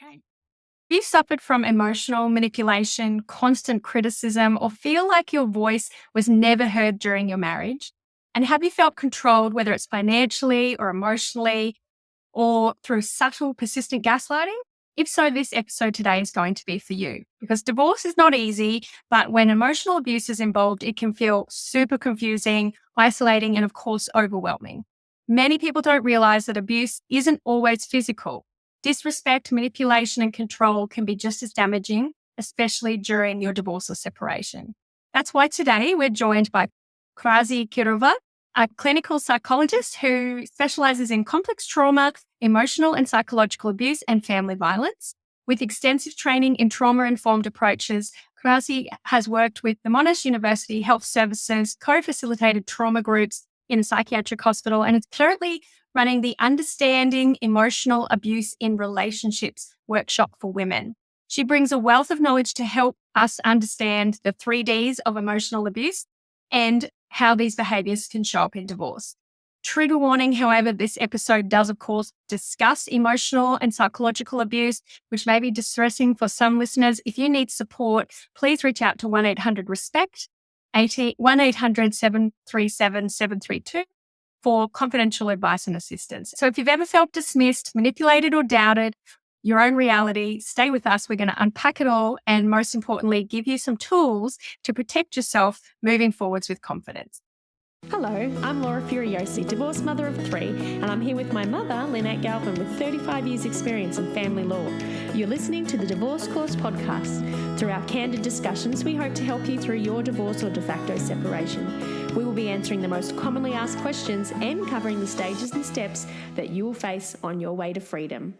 Okay. If you suffered from emotional manipulation, constant criticism, or feel like your voice was never heard during your marriage, and have you felt controlled, whether it's financially or emotionally or through subtle, persistent gaslighting? If so, this episode today is going to be for you because divorce is not easy, but when emotional abuse is involved, it can feel super confusing, isolating, and of course, overwhelming. Many people don't realize that abuse isn't always physical. Disrespect, manipulation, and control can be just as damaging, especially during your divorce or separation. That's why today we're joined by Krasi Kirova, a clinical psychologist who specializes in complex trauma, emotional and psychological abuse, and family violence. With extensive training in trauma-informed approaches, Krasi has worked with the Monash University Health Services, co-facilitated trauma groups in a psychiatric hospital, and is currently running the Understanding Emotional Abuse in Relationships workshop for women. She brings a wealth of knowledge to help us understand the 3Ds of emotional abuse and how these behaviors can show up in divorce. Trigger warning, however, this episode does, of course, discuss emotional and psychological abuse, which may be distressing for some listeners. If you need support, please reach out to 1-800-RESPECT, 1-800-737-732 for confidential advice and assistance. So if you've ever felt dismissed, manipulated, or doubted your own reality, stay with us. We're going to unpack it all and, most importantly, give you some tools to protect yourself moving forwards with confidence. Hello, I'm Laura Furiosi, divorced mother of 3, and I'm here with my mother, Lynette Galvin, with 35 years' experience in family law. You're listening to the Divorce Course podcast. Through our candid discussions, we hope to help you through your divorce or de facto separation. We will be answering the most commonly asked questions and covering the stages and steps that you will face on your way to freedom.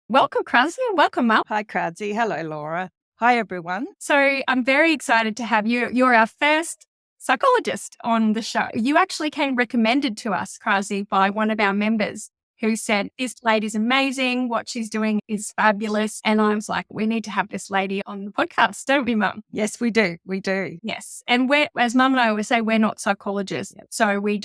Welcome, Krasi, and welcome, Mel. Hi, Krasi. Hello, Laura. Hi, everyone. So I'm very excited to have you. You're our first psychologist on the show. You actually came recommended to us, Krasi, by one of our members who said, this lady's amazing. What she's doing is fabulous. And I was like, we need to have this lady on the podcast, don't we, Mum? Yes, we do. We do. Yes. And we're, as Mum and I always say, we're not psychologists. So we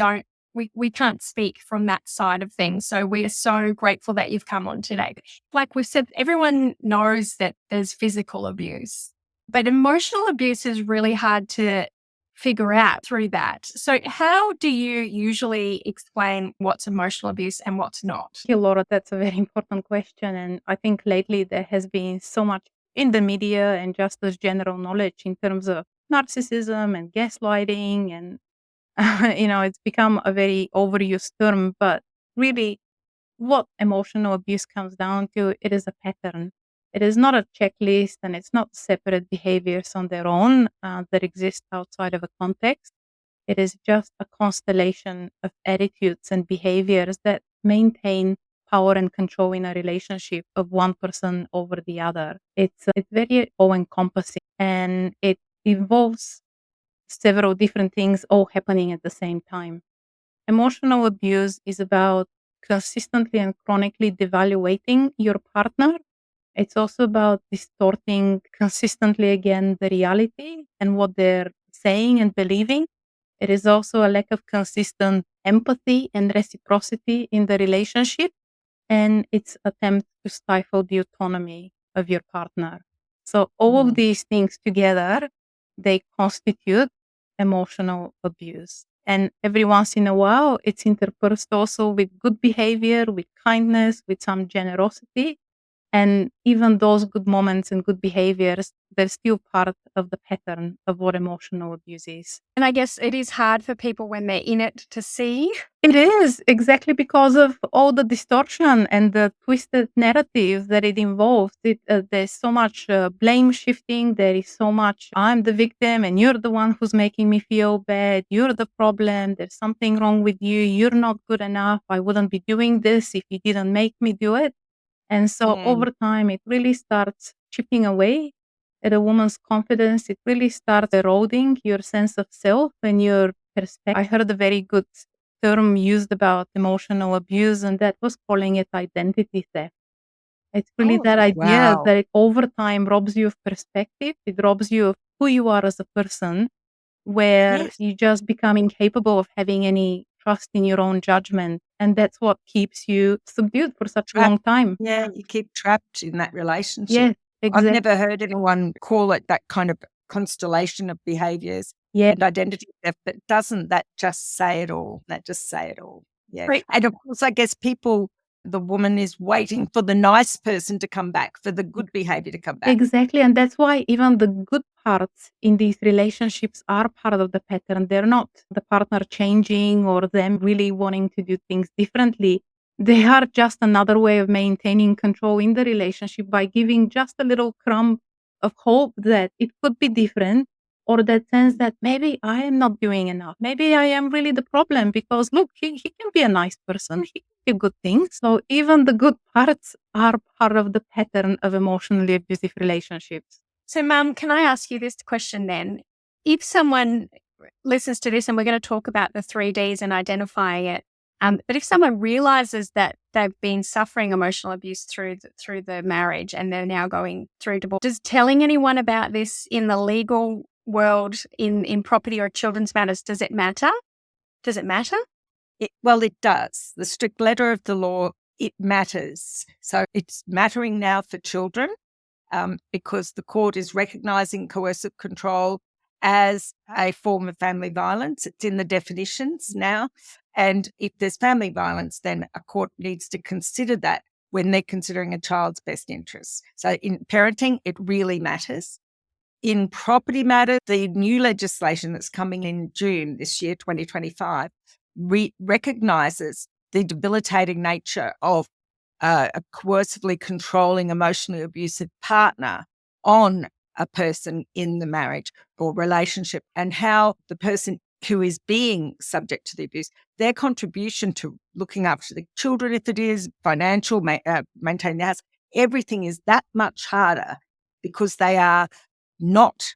can't speak from that side of things. So we are so grateful that you've come on today. Like we've said, everyone knows that there's physical abuse, but emotional abuse is really hard to figure out through that. So how do you usually explain what's emotional abuse and what's not? Thank you, Laura. That's a very important question. And I think lately there has been so much in the media and just as general knowledge in terms of narcissism and gaslighting and it's become a very overused term, but really what emotional abuse comes down to, it is a pattern. It is not a checklist and it's not separate behaviors on their own that exist outside of a context. It is just a constellation of attitudes and behaviors that maintain power and control in a relationship of one person over the other. It's very all-encompassing and it involves several different things all happening at the same time. Emotional abuse is about consistently and chronically devaluating your partner. It's also about distorting consistently again the reality and what they're saying and believing. It is also a lack of consistent empathy and reciprocity in the relationship, and its attempt to stifle the autonomy of your partner. So all of these things together, they constitute emotional abuse. And every once in a while, it's interspersed also with good behavior, with kindness, with some generosity. And even those good moments and good behaviors, they're still part of the pattern of what emotional abuse is. And I guess it is hard for people when they're in it to see. It is exactly because of all the distortion and the twisted narrative that it involves. There's so much blame shifting. There is so much, I'm the victim and you're the one who's making me feel bad. You're the problem. There's something wrong with you. You're not good enough. I wouldn't be doing this if you didn't make me do it. And so over time, it really starts chipping away at a woman's confidence. It really starts eroding your sense of self and your perspective. I heard a very good term used about emotional abuse, and that was calling it identity theft. It's really that idea that it over time robs you of perspective. It robs you of who you are as a person, where you just become incapable of having any trust in your own judgment And that's what keeps you subdued for such a long time. Yeah, you keep trapped in that relationship. Yes, I've exactly. never heard anyone call it that kind of constellation of behaviours Yeah, and identity theft, but doesn't that just say it all? That just say it all. Yeah. Great. And of course, I guess the woman is waiting for the nice person to come back, for the good behaviour to come back. exactly. And that's why even the good parts in these relationships are part of the pattern. They're not the partner changing or them really wanting to do things differently. They are just another way of maintaining control in the relationship by giving just a little crumb of hope that it could be different, or that sense that maybe I am not doing enough. Maybe I am really the problem because look, he can be a nice person. He can do good things. So even the good parts are part of the pattern of emotionally abusive relationships. So, Mum, can I ask you this question then? If someone listens to this, and we're going to talk about the 3Ds and identifying it, but if someone realizes that they've been suffering emotional abuse through the marriage and they're now going through divorce, does telling anyone about this in the legal world, in property or children's matters, does it matter? Does it matter? Well, it does. The strict letter of the law, it matters. So it's mattering now for children because the court is recognising coercive control as a form of family violence. It's in the definitions now. And if there's family violence, then a court needs to consider that when they're considering a child's best interests. So in parenting, it really matters. In property matters, the new legislation that's coming in June this year, 2025, recognises the debilitating nature of a coercively controlling, emotionally abusive partner on a person in the marriage or relationship, and how the person who is being subject to the abuse, their contribution to looking after the children, if it is financial, maintaining the house, everything is that much harder because they are not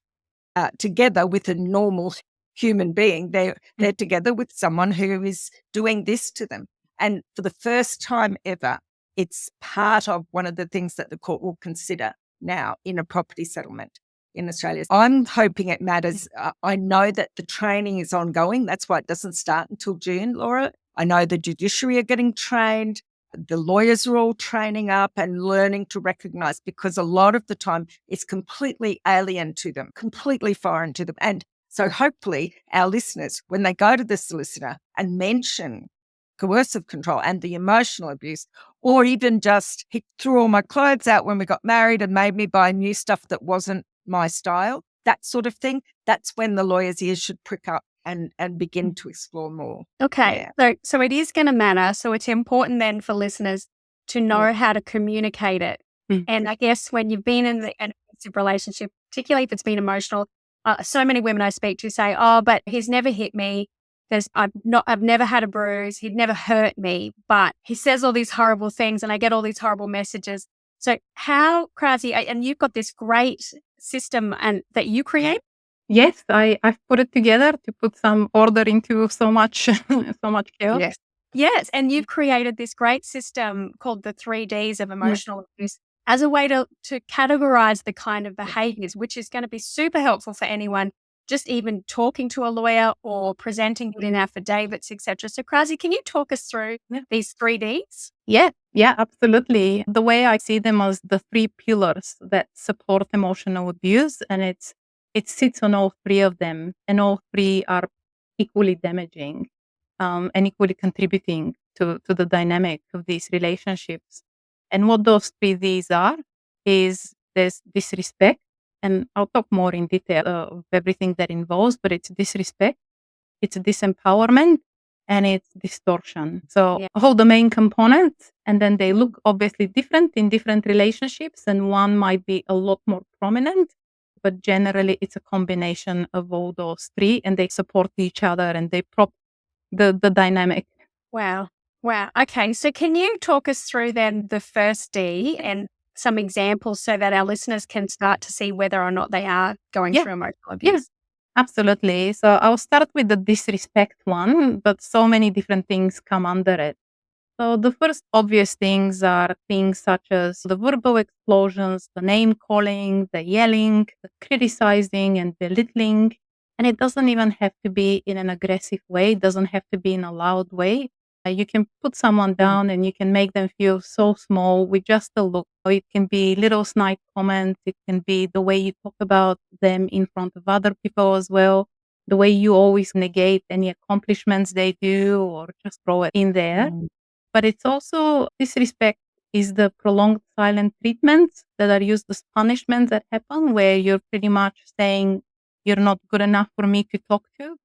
together with a normal human being. They're together with someone who is doing this to them. And for the first time ever, it's part of one of the things that the court will consider now in a property settlement in Australia. I'm hoping it matters. I know that the training is ongoing. That's why it doesn't start until June, Laura. I know the judiciary are getting trained. The lawyers are all training up and learning to recognise, because a lot of the time it's completely alien to them, completely foreign to them. And so hopefully our listeners, when they go to the solicitor and mention coercive control and the emotional abuse, or even just he threw all my clothes out when we got married and made me buy new stuff that wasn't my style, that sort of thing, that's when the lawyer's ears should prick up and begin to explore more. Okay. Yeah. So it is going to matter. So it's important then for listeners to know how to communicate it. And I guess when you've been in an abusive relationship, particularly if it's been emotional, so many women I speak to say, "Oh, but he's never hit me. I've never had a bruise. He'd never hurt me, but he says all these horrible things and I get all these horrible messages." So how, Krasi, and you've got this great system and that you create? Yes, I've put it together to put some order into so much so much chaos. Yes. And you've created this great system called the 3Ds of emotional abuse as a way to categorize the kind of behaviors, which is going to be super helpful for anyone just even talking to a lawyer or presenting it in affidavits, etc. So, Krasi, can you talk us through these 3Ds? Yeah, absolutely. The way I see them as the three pillars that support emotional abuse, and it sits on all three of them, and all three are equally damaging and equally contributing to the dynamic of these relationships. And what those three Ds are is there's disrespect, and I'll talk more in detail of everything that involves, but it's disrespect, it's disempowerment, and it's distortion. So all the main components, and then they look obviously different in different relationships, and one might be a lot more prominent, but generally it's a combination of all those three, and they support each other and they prop the dynamic. Wow. Okay. So can you talk us through then the first D and some examples so that our listeners can start to see whether or not they are going through emotional abuse? Yeah, absolutely. So I'll start with the disrespect one, but so many different things come under it. So the first obvious things are things such as the verbal explosions, the name calling, the yelling, the criticizing and belittling. And it doesn't even have to be in an aggressive way. It doesn't have to be in a loud way. You can put someone down and you can make them feel so small with just a look. It can be little snide comments. It can be the way you talk about them in front of other people as well. The way you always negate any accomplishments they do or just throw it in there. But it's also disrespect is the prolonged silent treatments that are used as punishments that happen where you're pretty much saying you're not good enough for me to talk to.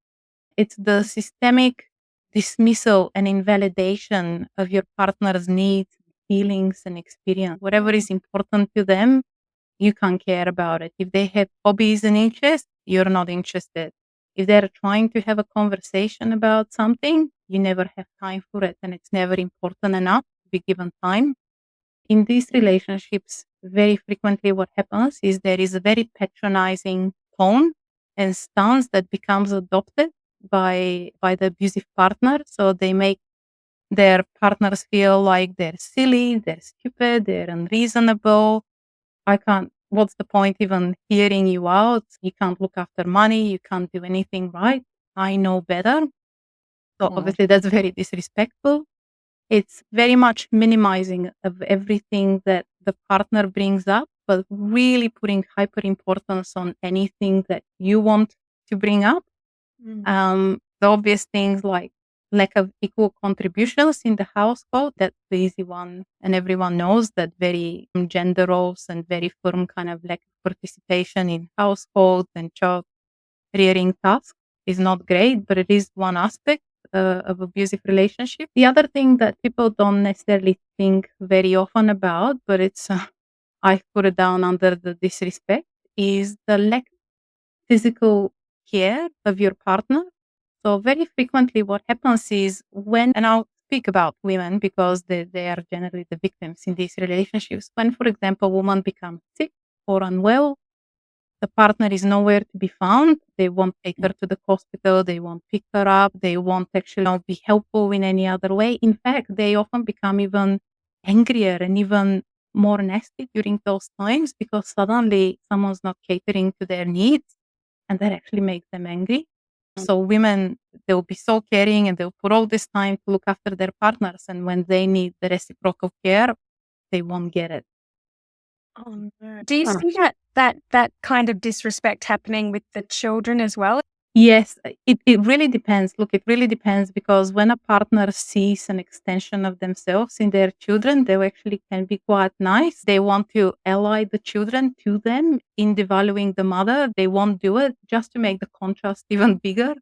It's the systemic dismissal and invalidation of your partner's needs, feelings, and experience. Whatever is important to them, you can't care about it. If they have hobbies and interests, you're not interested. If they're trying to have a conversation about something, you never have time for it, and it's never important enough to be given time. In these relationships, very frequently what happens is there is a very patronizing tone and stance that becomes adopted by the abusive partner. So they make their partners feel like they're silly, they're stupid, they're unreasonable. What's the point even hearing you out? You can't look after money, you can't do anything right. I know better. So obviously that's very disrespectful. It's very much minimizing of everything that the partner brings up, but really putting hyper importance on anything that you want to bring up. The obvious things like lack of equal contributions in the household, that's the easy one. And everyone knows that very gender roles and very firm kind of lack of participation in household and child rearing tasks is not great, but it is one aspect of abusive relationship. The other thing that people don't necessarily think very often about, but it's I put it down under the disrespect, is the lack of physical care of your partner. So very frequently what happens is and I'll speak about women because they are generally the victims in these relationships. When, for example, a woman becomes sick or unwell, the partner is nowhere to be found. They won't take her to the hospital. They won't pick her up. They won't actually be helpful in any other way. In fact, they often become even angrier and even more nasty during those times because suddenly someone's not catering to their needs, and that actually makes them angry. So women, they'll be so caring and they'll put all this time to look after their partners. And when they need the reciprocal care, they won't get it. Oh, no. Do you see that kind of disrespect happening with the children as well? Yes, it really depends. Look, it really depends because when a partner sees an extension of themselves in their children, they actually can be quite nice. They want to ally the children to them in devaluing the mother. They won't do it just to make the contrast even bigger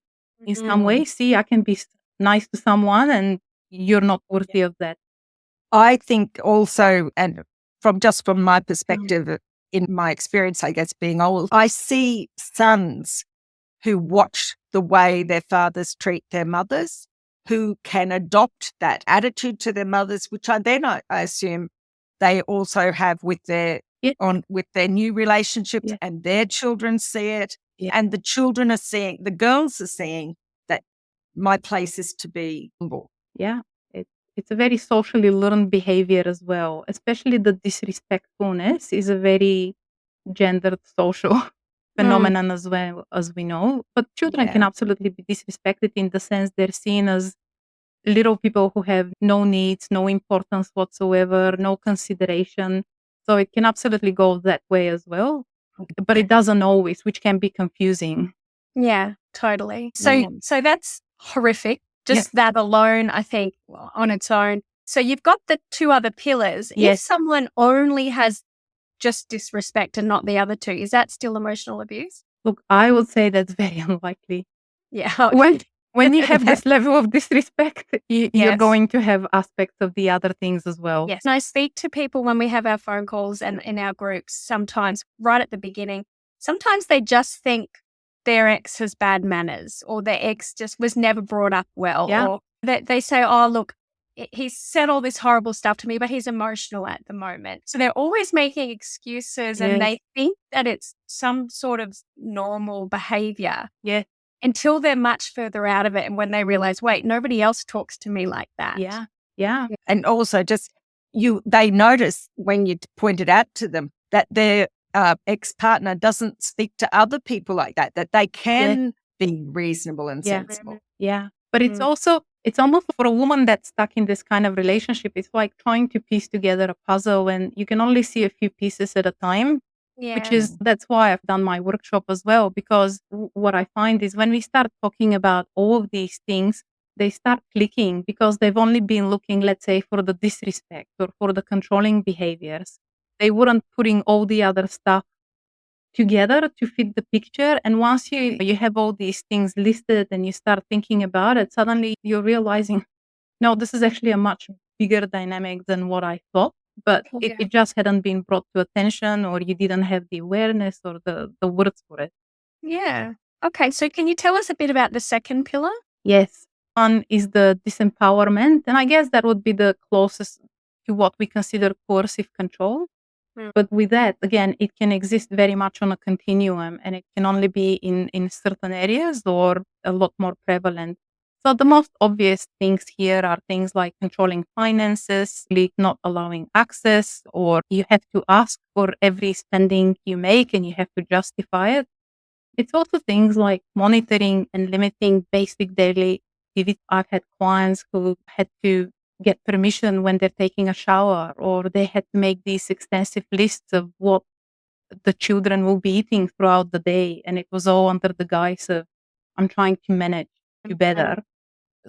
in some way. See, I can be nice to someone and you're not worthy of that. I think also, and from my perspective, in my experience, I guess being old, I see sons who watch the way their fathers treat their mothers, who can adopt that attitude to their mothers, which I assume they also have with their new relationships, and their children see it, and the children are seeing, the girls are seeing that my place is to be humble. Yeah. It's a very socially learned behavior as well, especially the disrespectfulness is a very gendered social phenomenon as well, as we know. But children can absolutely be disrespected in the sense they're seen as little people who have no needs, no importance whatsoever, no consideration. So it can absolutely go that way as well. But it doesn't always, which can be confusing. Yeah, totally. So that's horrific. Just that alone, I think, on its own. So you've got the two other pillars. If someone only has just disrespect and not the other two, is that still emotional abuse? Look, I would say that's very unlikely. Yeah. When you have this level of disrespect, you're going to have aspects of the other things as well. Yes. And I speak to people when we have our phone calls and in our groups sometimes right at the beginning. Sometimes they just think their ex has bad manners or their ex just was never brought up well. Yeah. Or they say, oh, look, he's said all this horrible stuff to me, but he's emotional at the moment. So they're always making excuses and they think that it's some sort of normal behavior. Yeah. Until they're much further out of it and when they realize, wait, nobody else talks to me like that. Yeah. Yeah. And also just they notice when you point it out to them that their ex-partner doesn't speak to other people like that they can be reasonable and sensible. Yeah. But it's also, It's almost for a woman that's stuck in this kind of relationship, it's like trying to piece together a puzzle and you can only see a few pieces at a time, which Yeah. is, that's why I've done my workshop as well, because what I find is when we start talking about all of these things, they start clicking because they've only been looking, let's say, for the disrespect or for the controlling behaviors. They weren't putting all the other stuff together to fit the picture. And once you have all these things listed and you start thinking about it, suddenly you're realizing, no, this is actually a much bigger dynamic than what I thought. But Yeah. it just hadn't been brought to attention, or you didn't have the awareness or the words for it. Yeah. Okay. So can you tell us a bit about the second pillar? Yes. One is the disempowerment. And I guess that would be the closest to what we consider coercive control. Mm. But with that, again, it can exist very much on a continuum and it can only be in certain areas or a lot more prevalent. So the most obvious things here are things like controlling finances, like not allowing access, or you have to ask for every spending you make and you have to justify it. It's also things like monitoring and limiting basic daily activities. I've had clients who had to get permission when they're taking a shower, or they had to make these extensive lists of what the children will be eating throughout the day. And it was all under the guise of, I'm trying to manage you better.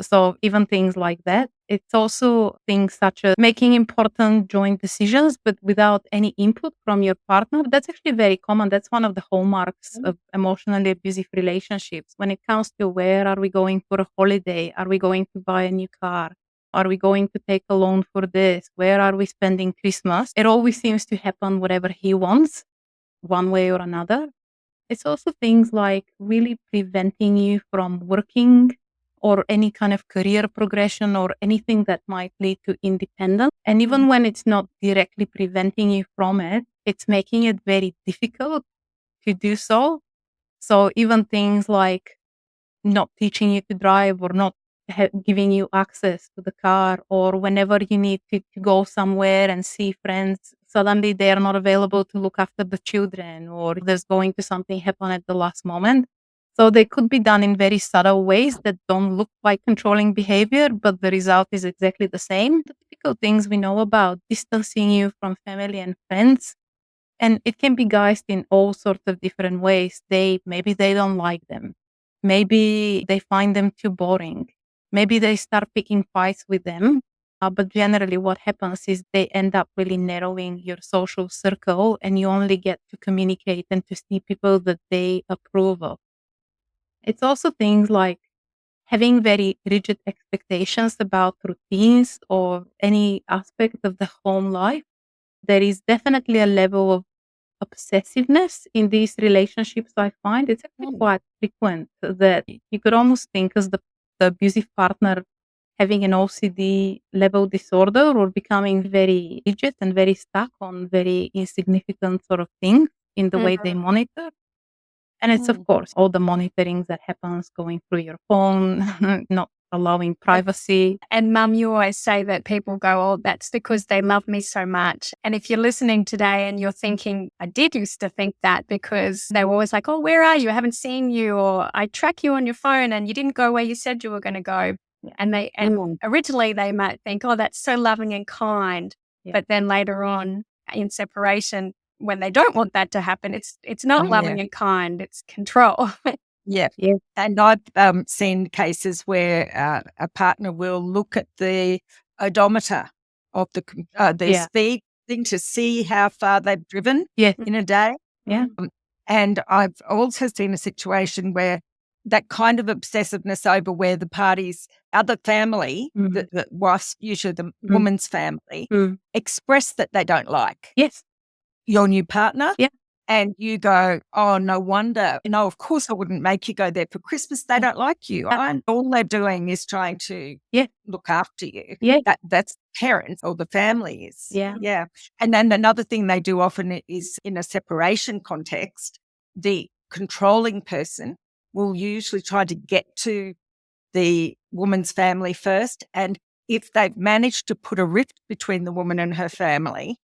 So even things like that. It's also things such as making important joint decisions, but without any input from your partner. That's actually very common. That's one of the hallmarks of emotionally abusive relationships. When it comes to where are we going for a holiday? Are we going to buy a new car? Are we going to take a loan for this? Where are we spending Christmas? It always seems to happen whatever he wants, one way or another. It's also things like really preventing you from working or any kind of career progression or anything that might lead to independence. And even when it's not directly preventing you from it, it's making it very difficult to do so. So even things like not teaching you to drive or not giving you access to the car, or whenever you need to go somewhere and see friends, suddenly they are not available to look after the children, or there's going to something happen at the last moment. So they could be done in very subtle ways that don't look like controlling behavior, but the result is exactly the same. The typical things we know about distancing you from family and friends, and it can be guised in all sorts of different ways. Maybe they don't like them. Maybe they find them too boring. Maybe they start picking fights with them. But generally, what happens is they end up really narrowing your social circle, and you only get to communicate and to see people that they approve of. It's also things like having very rigid expectations about routines or any aspect of the home life. There is definitely a level of obsessiveness in these relationships. I find it's actually quite frequent that you could almost think as the abusive partner having an OCD level disorder or becoming very rigid and very stuck on very insignificant sort of things in the way they monitor. And it's, of course, all the monitoring that happens going through your phone, not allowing privacy. And Mum, you always say that people go, oh, that's because they love me so much. And if you're listening today and you're thinking, I did used to think that because they were always like, oh, where are you? I haven't seen you. Or I track you on your phone and you didn't go where you said you were going to go. Yeah. And originally they might think, oh, that's so loving and kind. Yeah. But then later on in separation, when they don't want that to happen, it's not loving and kind, it's control. Yeah. Yeah. And I've seen cases where a partner will look at the odometer of the speed thing to see how far they've driven in a day. Yeah. And I've also seen a situation where that kind of obsessiveness over where the parties, other family, the wife's, usually the woman's family, express that they don't like your new partner. Yeah. And you go, oh, no wonder. No, of course I wouldn't make you go there for Christmas. They don't like you. And all they're doing is trying to look after you. Yeah. That's parents or the families. Yeah. Yeah. And then another thing they do often is in a separation context, the controlling person will usually try to get to the woman's family first. And if they've managed to put a rift between the woman and her family,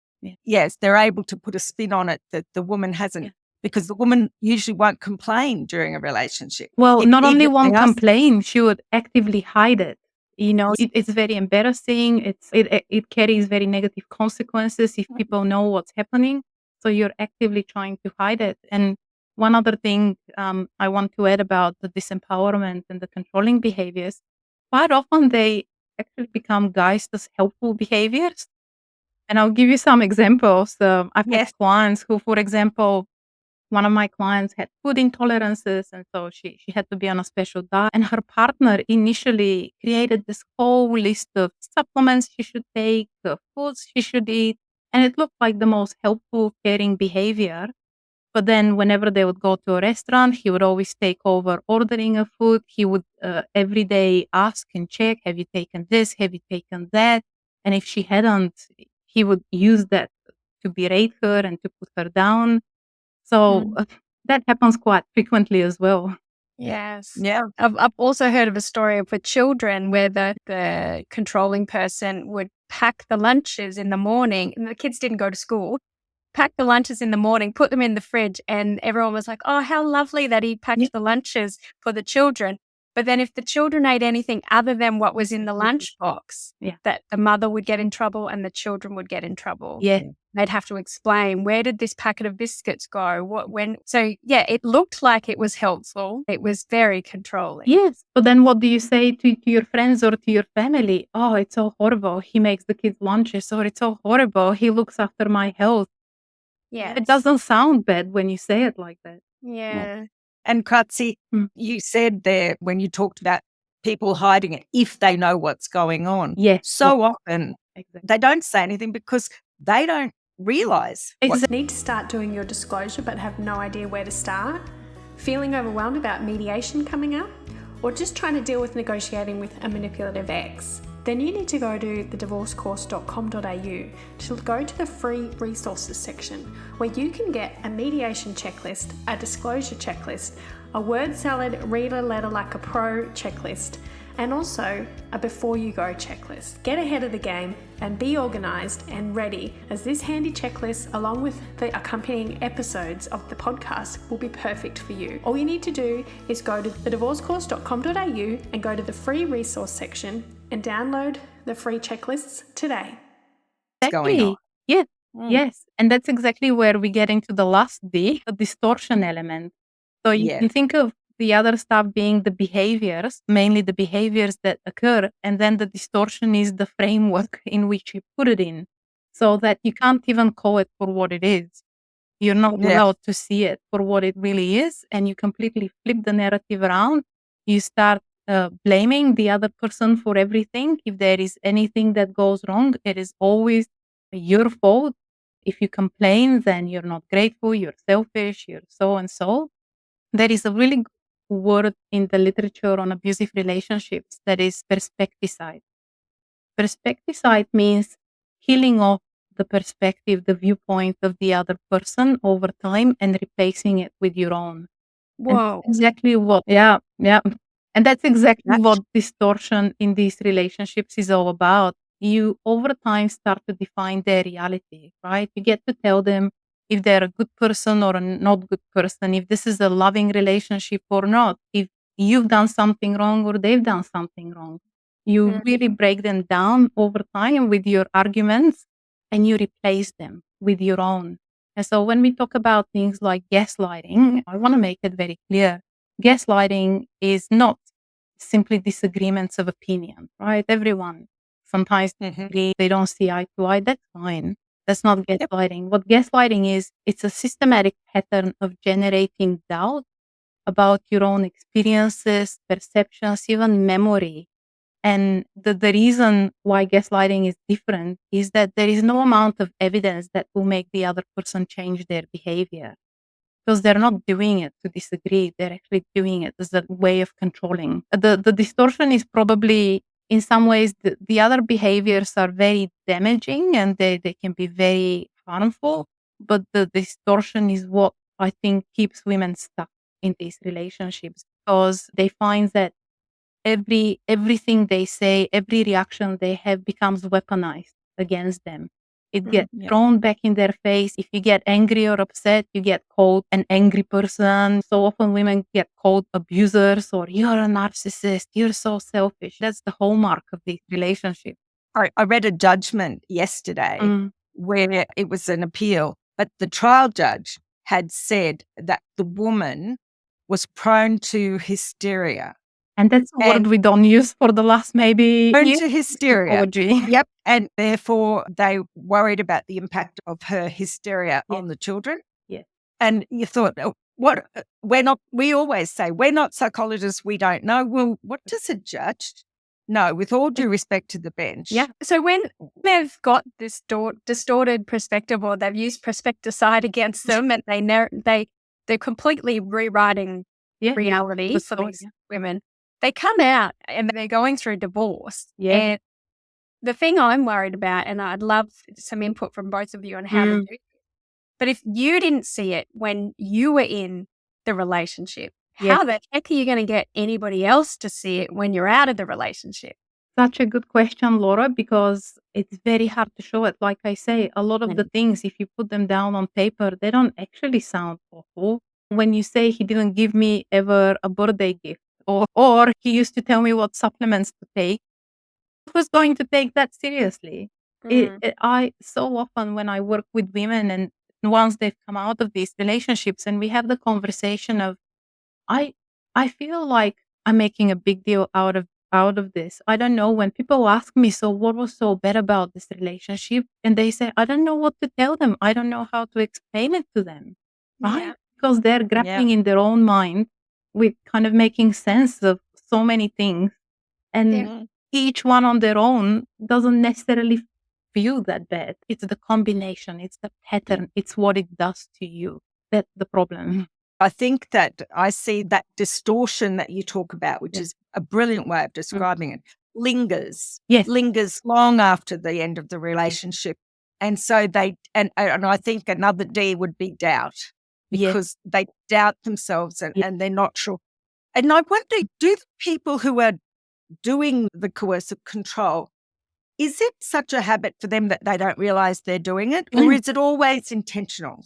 yes, they're able to put a spin on it that the woman hasn't, because the woman usually won't complain during a relationship. Well, not only won't complain, she would actively hide it. It's very embarrassing. It carries very negative consequences if people know what's happening. So you're actively trying to hide it. And one other thing I want to add about the disempowerment and the controlling behaviors, quite often they actually become guised as helpful behaviors. And I'll give you some examples. I've had Yes. clients who, for example, one of my clients had food intolerances, and so she had to be on a special diet. And her partner initially created this whole list of supplements she should take, foods she should eat, and it looked like the most helpful, caring behavior. But then, whenever they would go to a restaurant, he would always take over ordering of food. He would every day ask and check, "Have you taken this? Have you taken that?" And if she hadn't, he would use that to berate her and to put her down. So that happens quite frequently as well. Yes. Yeah. I've also heard of a story of with children where the controlling person would pack the lunches in the morning, and the kids didn't go to school. Pack the lunches in the morning, put them in the fridge, and everyone was like, "Oh, how lovely that he packed the lunches for the children." But then if the children ate anything other than what was in the lunchbox, that the mother would get in trouble and the children would get in trouble. Yeah. They'd have to explain, where did this packet of biscuits go? It looked like it was helpful. It was very controlling. Yes. But then what do you say to your friends or to your family? "Oh, it's so horrible. He makes the kids lunches," or "It's so horrible. He looks after my health." Yeah. It doesn't sound bad when you say it like that. Yeah. And Krasi, you said there when you talked about people hiding it if they know what's going on. Yes. So often Exactly. they don't say anything because they don't realize. Need to start doing your disclosure but have no idea where to start? Feeling overwhelmed about mediation coming up? Or just trying to deal with negotiating with a manipulative ex? Then you need to go to thedivorcecourse.com.au to go to the free resources section where you can get a mediation checklist, a disclosure checklist, a word salad, read a letter like a pro checklist, and also a before you go checklist. Get ahead of the game and be organised and ready, as this handy checklist along with the accompanying episodes of the podcast will be perfect for you. All you need to do is go to thedivorcecourse.com.au and go to the free resource section and download the free checklists today. Going on. Yes. Yes. And that's exactly where we get into the last D, the distortion element. So you can think of the other stuff being the behaviors, mainly the behaviors that occur, and then the distortion is the framework in which you put it in, so that you can't even call it for what it is. You're not allowed to see it for what it really is, and you completely flip the narrative around. You start blaming the other person for everything. If there is anything that goes wrong, it is always your fault. If you complain, then you're not grateful, you're selfish, you're so and so. There is a really good word in the literature on abusive relationships that is perspecticide. Perspecticide means healing off the perspective, the viewpoint of the other person over time and replacing it with your own. Whoa. And exactly what, And that's exactly what distortion in these relationships is all about. You over time start to define their reality, right? You get to tell them if they're a good person or a not good person, if this is a loving relationship or not, if you've done something wrong or they've done something wrong. You really break them down over time with your arguments and you replace them with your own. And so when we talk about things like gaslighting, I want to make it very clear. Gaslighting is not simply disagreements of opinion, right? Everyone sometimes disagree, they don't see eye to eye. That's fine. That's not gaslighting. What gaslighting is, it's a systematic pattern of generating doubt about your own experiences, perceptions, even memory. And the reason why gaslighting is different is that there is no amount of evidence that will make the other person change their behavior. Because they're not doing it to disagree. They're actually doing it as a way of controlling. The distortion is probably, in some ways, the other behaviors are very damaging and they can be very harmful. But the distortion is what I think keeps women stuck in these relationships, because they find that everything they say, every reaction they have becomes weaponized against them. It gets Yeah. thrown back in their face. If you get angry or upset, you get called an angry person. So often women get called abusers or you're a narcissist, you're so selfish. That's the hallmark of these relationships. I read a judgment yesterday Mm. where it was an appeal, but the trial judge had said that the woman was prone to hysteria. And that's a word And we don't use for the last maybe prone year. to hysteria. Apology. Yep. And therefore they worried about the impact of her hysteria Yes. on the children. Yes. And you thought, oh, we always say, we're not psychologists, we don't know. Well, what does a judge know, with all due respect to the bench? Yeah. So when they've got this distorted perspective, or they've used perspecticide against them, and they're completely rewriting Yeah. reality Good for point, these yeah. women, they come out and they're going through divorce. Yeah. And the thing I'm worried about, and I'd love some input from both of you on how to do it, but if you didn't see it when you were in the relationship, Yeah. how the heck are you going to get anybody else to see it when you're out of the relationship? Such a good question, Laura, because it's very hard to show it. Like I say, a lot of the things, if you put them down on paper, they don't actually sound awful. When you say he didn't give me ever a birthday gift, or he used to tell me what supplements to take, who's going to take that seriously? I so often when I work with women and once they've come out of these relationships and we have the conversation of, I feel like I'm making a big deal out of this. I don't know, when people ask me, so what was so bad about this relationship? And they say, I don't know what to tell them. I don't know how to explain it to them. Right? Yeah. Because they're grappling in their own mind with kind of making sense of so many things. And each one on their own doesn't necessarily feel that bad. It's the combination, it's the pattern, it's what it does to you. That's the problem. I think that I see that distortion that you talk about, which is a brilliant way of describing it, lingers long after the end of the relationship. And so and I think another D would be doubt, because they doubt themselves and they're not sure. And I wonder, do the people who are doing the coercive control, is it such a habit for them that they don't realize they're doing it, or is it always intentional?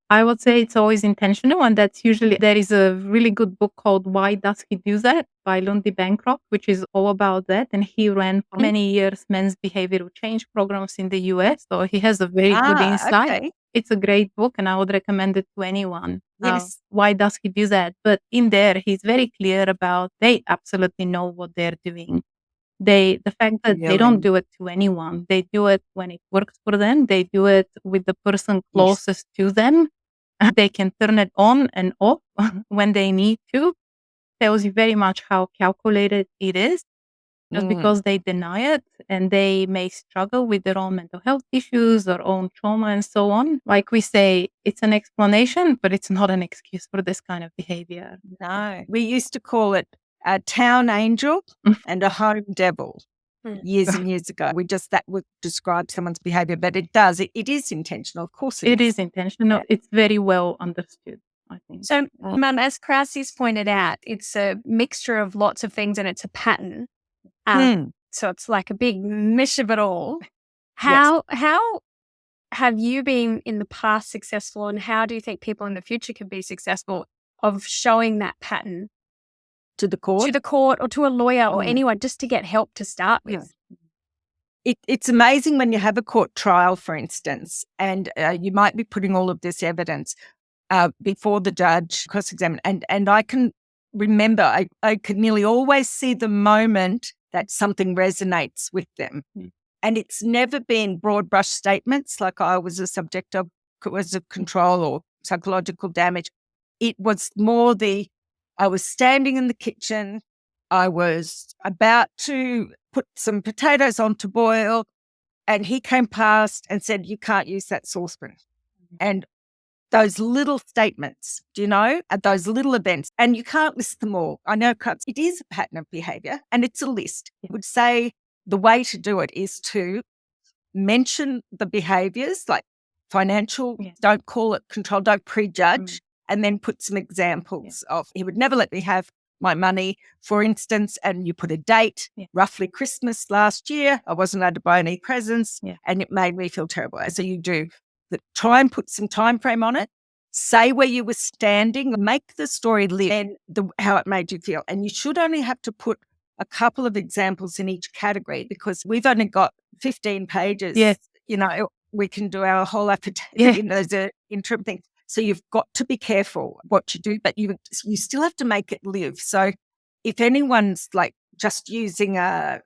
I would say it's always intentional, and that's usually, there is a really good book called Why Does He Do That by Lundy Bancroft, which is all about that. And he ran for many years men's behavioral change programs in the US. So he has a very good insight. Okay. It's a great book and I would recommend it to anyone. Yes. Why does he do that? But in there, he's very clear about they absolutely know what they're doing. The fact that they don't do it to anyone, they do it when it works for them. They do it with the person closest to them. They can turn it on and off when they need to. Tells you very much how calculated it is. Just because they deny it and they may struggle with their own mental health issues, their own trauma and so on. Like we say, it's an explanation, but it's not an excuse for this kind of behavior. No. We used to call it a town angel and a home devil years and years ago. That would describe someone's behavior, but it is intentional. Of course it is intentional. It's very well understood, I think. So, Mum, as Krasi's pointed out, it's a mixture of lots of things and it's a pattern. So it's like a big mish of it all. How have you been in the past successful, and how do you think people in the future can be successful of showing that pattern to the court? To the court or to a lawyer or anyone, just to get help to start with? It's amazing when you have a court trial, for instance, and you might be putting all of this evidence before the judge, cross-examine, and I can remember, I can nearly always see the moment that something resonates with them. And it's never been broad brush statements like I was a subject of coercive control or psychological damage. It was more I was standing in the kitchen, I was about to put some potatoes on to boil, and he came past and said, you can't use that saucepan. And those little statements, those little events, and you can't list them all. I know it is a pattern of behavior and it's a list. I would say the way to do it is to mention the behaviors like financial, don't call it control, don't prejudge, and then put some examples of, he would never let me have my money, for instance, and you put a date, roughly Christmas last year, I wasn't allowed to buy any presents, and it made me feel terrible. So you do try and put some time frame on it, say where you were standing, make the story live and how it made you feel. And you should only have to put a couple of examples in each category because we've only got 15 pages. Yes. You know, we can do our whole affidavit in those interim things. So you've got to be careful what you do, but you still have to make it live. So if anyone's like just using a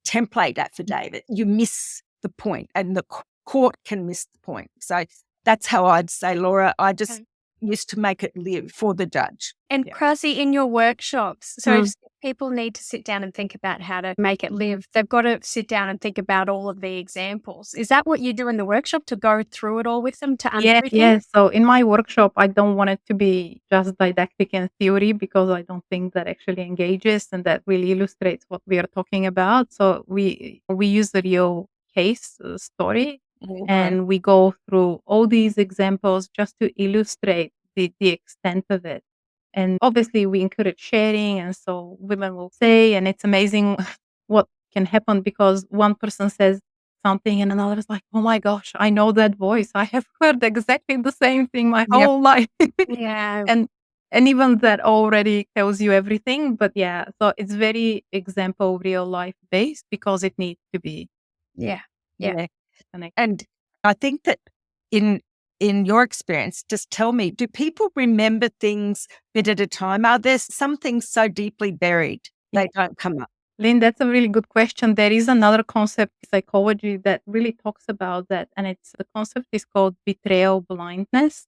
template affidavit, you miss the point and the court can miss the point. So that's how I'd say, Laura. I just used to make it live for the judge. And Krasi, in your workshops, so if people need to sit down and think about how to make it live, they've got to sit down and think about all of the examples. Is that what you do in the workshop, to go through it all with them, to undo things? Yeah. So in my workshop, I don't want it to be just didactic and theory because I don't think that actually engages and that really illustrates what we are talking about. So we use the real case story. And we go through all these examples just to illustrate the extent of it. And obviously we encourage sharing. And so women will say, and it's amazing what can happen because one person says something and another is like, oh my gosh, I know that voice. I have heard exactly the same thing my whole life. And even that already tells you everything. But so it's very example real life based because it needs to be. And I think that in your experience, just tell me, do people remember things bit at a time? Are there some things so deeply buried they don't come up? Lynn, that's a really good question. There is another concept in psychology that really talks about that. And the concept is called betrayal blindness.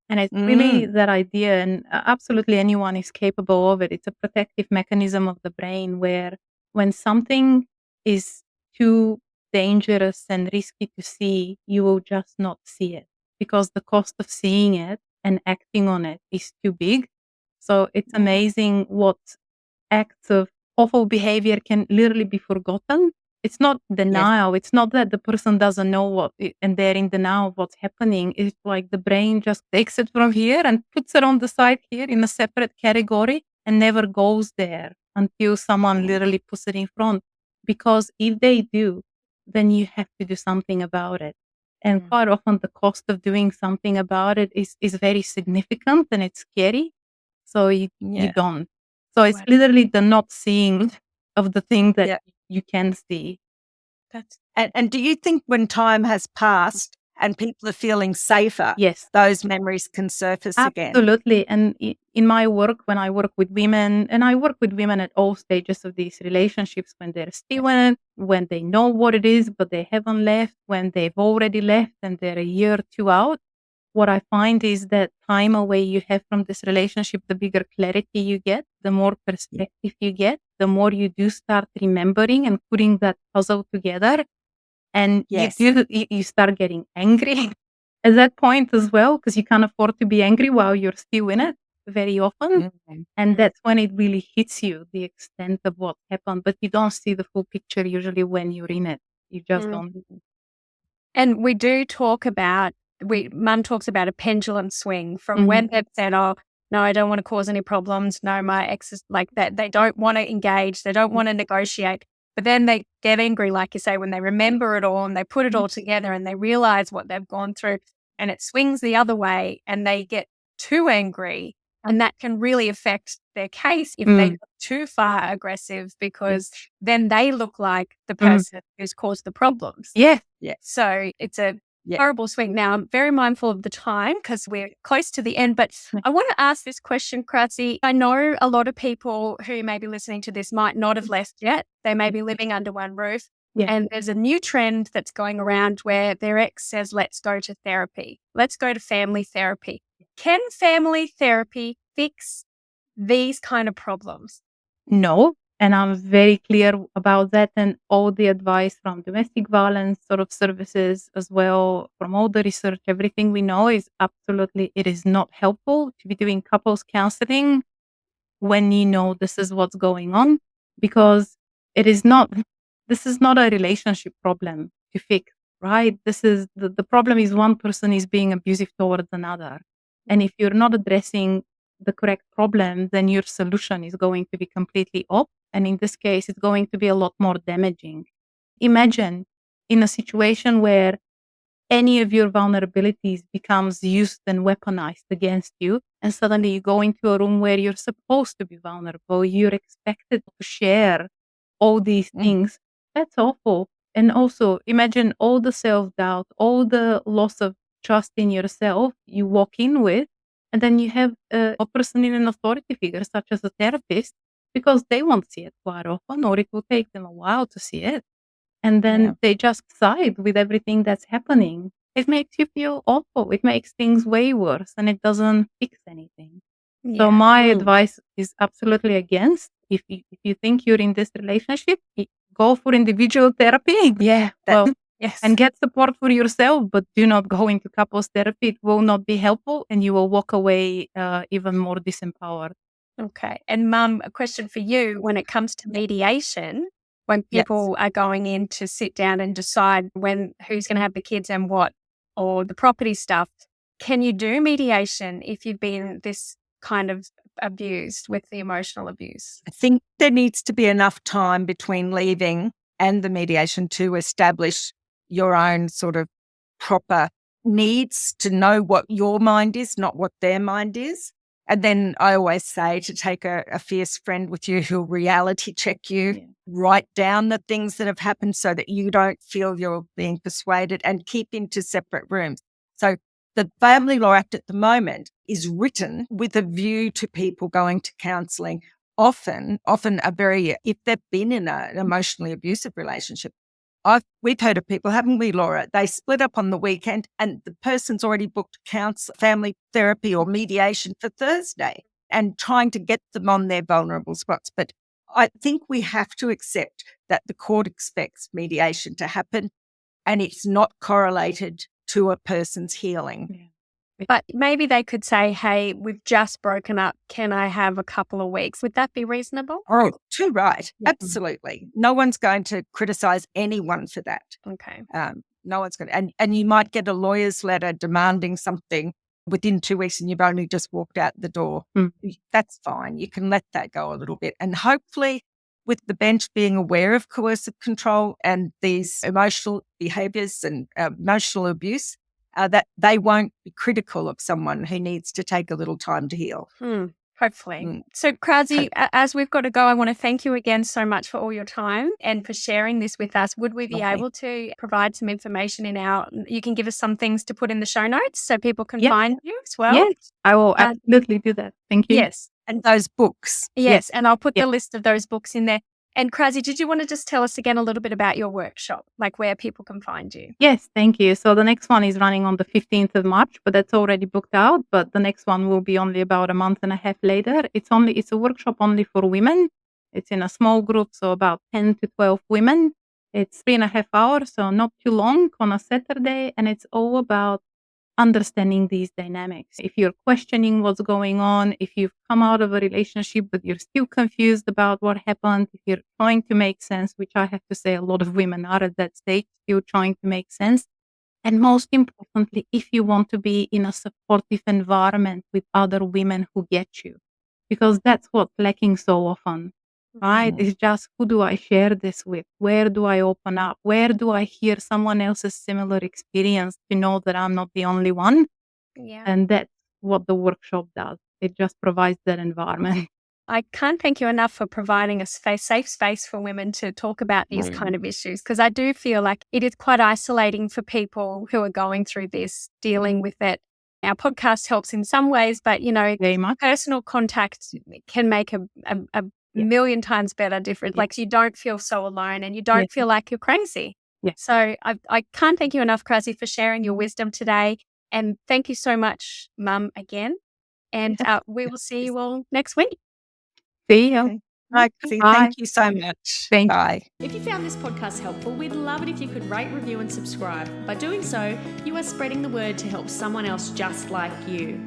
And it's really that idea, and absolutely anyone is capable of it. It's a protective mechanism of the brain where when something is too dangerous and risky to see, you will just not see it because the cost of seeing it and acting on it is too big. So it's amazing what acts of awful behavior can literally be forgotten. It's not denial. It's not that the person doesn't know and they're in denial of what's happening. It's like the brain just takes it from here and puts it on the side here in a separate category and never goes there until someone literally puts it in front. Because if they do, then you have to do something about it. And quite often the cost of doing something about it is very significant and it's scary. So you don't. So it's literally the not seeing of the thing that you can see. And do you think when time has passed and people are feeling safer, those memories can surface again? Absolutely. And in my work, when I work with women, and I work with women at all stages of these relationships, when they're still in it, when they know what it is, but they haven't left, when they've already left and they're a year or two out, what I find is that time away you have from this relationship, the bigger clarity you get, the more perspective you get, the more you do start remembering and putting that puzzle together. And you start getting angry at that point as well, because you can't afford to be angry while you're still in it very often. And that's when it really hits you, the extent of what happened. But you don't see the full picture usually when you're in it. You just don't. And we do talk about, Mum talks about a pendulum swing from when they've said, oh, no, I don't want to cause any problems. No, my ex is like that. They don't want to engage. They don't want to negotiate. But then they get angry, like you say, when they remember it all and they put it all together and they realize what they've gone through and it swings the other way and they get too angry. And that can really affect their case if they go too far aggressive because then they look like the person who's caused the problems. So it's a horrible swing. Now, I'm very mindful of the time because we're close to the end, but I want to ask this question, Krasi. I know a lot of people who may be listening to this might not have left yet. They may be living under one roof. And there's a new trend that's going around where their ex says, let's go to therapy. Let's go to family therapy. Can family therapy fix these kind of problems? No. And I'm very clear about that, and all the advice from domestic violence sort of services as well, from all the research, everything we know is absolutely, it is not helpful to be doing couples counseling when you know this is what's going on, because this is not a relationship problem to fix, right? This is the problem is one person is being abusive towards another. And if you're not addressing the correct problem, then your solution is going to be completely off. And in this case, it's going to be a lot more damaging. Imagine in a situation where any of your vulnerabilities becomes used and weaponized against you, and suddenly you go into a room where you're supposed to be vulnerable, you're expected to share all these things. That's awful. And also imagine all the self-doubt, all the loss of trust in yourself you walk in with, and then you have a person in an authority figure such as a therapist, because they won't see it quite often, or it will take them a while to see it. And then they just side with everything that's happening. It makes you feel awful. It makes things way worse, and it doesn't fix anything. So my advice is absolutely against. If you think you're in this relationship, go for individual therapy. Yeah. Yes. And get support for yourself, but do not go into couples therapy. It will not be helpful, and you will walk away even more disempowered. Okay. And Mum, a question for you. When it comes to mediation, when people are going in to sit down and decide who's going to have the kids and what, or the property stuff, can you do mediation if you've been this kind of abused with the emotional abuse? I think there needs to be enough time between leaving and the mediation to establish your own sort of proper needs, to know what your mind is, not what their mind is. And then I always say to take a fierce friend with you who'll reality check you, write down the things that have happened so that you don't feel you're being persuaded, and keep into separate rooms. So the Family Law Act at the moment is written with a view to people going to counselling, often if they've been in an emotionally abusive relationship. We've heard of people, haven't we, Laura? They split up on the weekend and the person's already booked family therapy or mediation for Thursday, and trying to get them on their vulnerable spots. But I think we have to accept that the court expects mediation to happen, and it's not correlated to a person's healing. Yeah. But maybe they could say, hey, we've just broken up. Can I have a couple of weeks? Would that be reasonable? Oh, too right. Yeah. Absolutely. No one's going to criticise anyone for that. Okay. No one's going to. And you might get a lawyer's letter demanding something within 2 weeks and you've only just walked out the door. That's fine. You can let that go a little bit. And hopefully with the bench being aware of coercive control and these emotional behaviours and emotional abuse, that they won't be critical of someone who needs to take a little time to heal. Hopefully. So, Krasi, as we've got to go, I want to thank you again so much for all your time and for sharing this with us. Would we be able to provide some information you can give us some things to put in the show notes so people can find you as well? Yes, I will absolutely do that. Thank you. Yes. And those books. Yes. And I'll put the list of those books in there. And Krasi, did you want to just tell us again a little bit about your workshop, like where people can find you? Yes, thank you. So the next one is running on the 15th of March, but that's already booked out. But the next one will be only about a month and a half later. It's a workshop only for women. It's in a small group, so about 10 to 12 women. It's 3.5 hours, so not too long, on a Saturday. And it's all about understanding these dynamics. If you're questioning what's going on, if you've come out of a relationship but you're still confused about what happened, if you're trying to make sense, which I have to say a lot of women are at that stage, still trying to make sense. And most importantly, if you want to be in a supportive environment with other women who get you, because that's what's lacking so often. Right? It's just, who do I share this with? Where do I open up? Where do I hear someone else's similar experience to know that I'm not the only one? Yeah. And that's what the workshop does. It just provides that environment. I can't thank you enough for providing a safe space for women to talk about these kind of issues, because I do feel like it is quite isolating for people who are going through this, dealing with it. Our podcast helps in some ways, but, personal contact can make a million times better difference. Like, you don't feel so alone and you don't feel like you're crazy. So I can't thank you enough, Krasi, for sharing your wisdom today. And thank you so much, Mum, again. And we will see you all next week. See you. Bye. Thank you so much. Bye. If you found this podcast helpful, we'd love it if you could rate, review and subscribe. By doing so, you are spreading the word to help someone else just like you.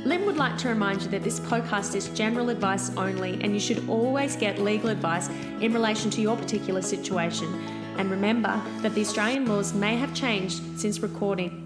Lynn would like to remind you that this podcast is general advice only, and you should always get legal advice in relation to your particular situation. And remember that the Australian laws may have changed since recording